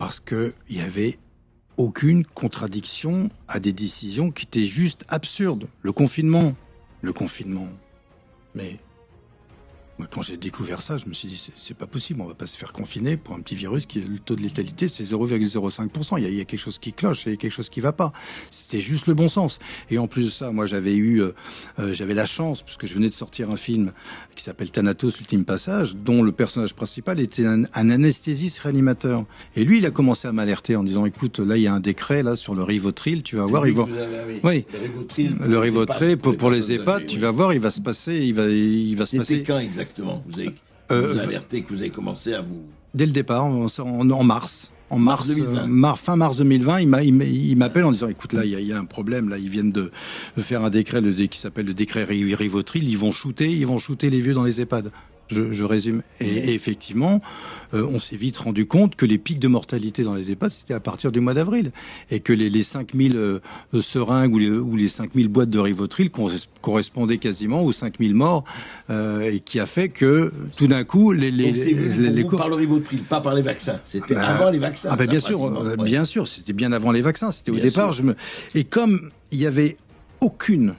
parce que il y avait aucune contradiction à des décisions qui étaient juste absurdes. Le confinement. Mais moi, quand j'ai découvert ça, je me suis dit, c'est pas possible, on va pas se faire confiner pour un petit virus qui, le taux de létalité, c'est 0,05%. Il y a quelque chose qui cloche, il y a quelque chose qui va pas. C'était juste le bon sens. Et en plus de ça, moi, j'avais la chance, parce que je venais de sortir un film qui s'appelle Thanatos, l'ultime passage, dont le personnage principal était un anesthésiste réanimateur. Et lui, il a commencé à m'alerter en disant, écoute, là, il y a un décret, là, sur le Rivotril, tu vas voir, oui. Le Rivotril, pour les EHPAD, tu vas voir, il va se passer, il va se passer. Quand exactement vous avez alerté que vous avez commencé à vous... Dès le départ, en mars. Mars 2020. Fin mars 2020, il m'appelle en disant, écoute, là, il y a un problème, là, ils viennent de faire un décret, qui s'appelle le décret Rivotril, ils vont shooter les vieux dans les EHPAD. Je résume. Et effectivement, on s'est vite rendu compte que les pics de mortalité dans les EHPAD, c'était à partir du mois d'avril. Et que les 5000 seringues ou les 5000 boîtes de Rivotril correspondaient quasiment aux 5000 morts, et qui a fait que, tout d'un coup, par le Rivotril, pas par les vaccins. C'était avant les vaccins. Ah ben bien sûr, c'était bien avant les vaccins. C'était au départ. Et comme il y avait aucune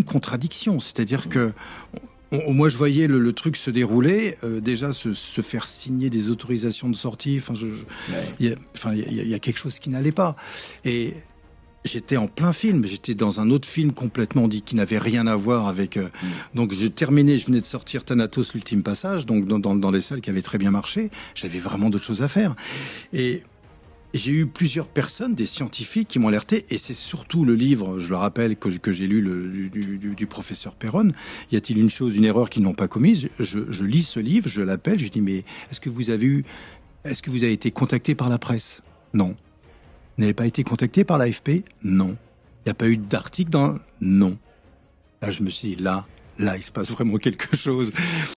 contradiction, c'est-à-dire que moi, je voyais le truc se dérouler, déjà se faire signer des autorisations de sortie. Enfin, il y a quelque chose qui n'allait pas. Et j'étais en plein film. J'étais dans un autre film complètement dit qui n'avait rien à voir avec. Donc, je venais de sortir Thanatos, l'ultime passage, donc dans les salles qui avaient très bien marché. J'avais vraiment d'autres choses à faire. Et j'ai eu plusieurs personnes, des scientifiques qui m'ont alerté, et c'est surtout le livre, je le rappelle, que j'ai lu du professeur Perron. Y a-t-il une erreur qu'ils n'ont pas commise? Je lis ce livre, je l'appelle, je dis, mais est-ce que vous avez été contacté par la presse? Non. Vous n'avez pas été contacté par l'AFP? Non. Il n'y a pas eu d'article Non. Là, je me suis dit, là, il se passe vraiment quelque chose.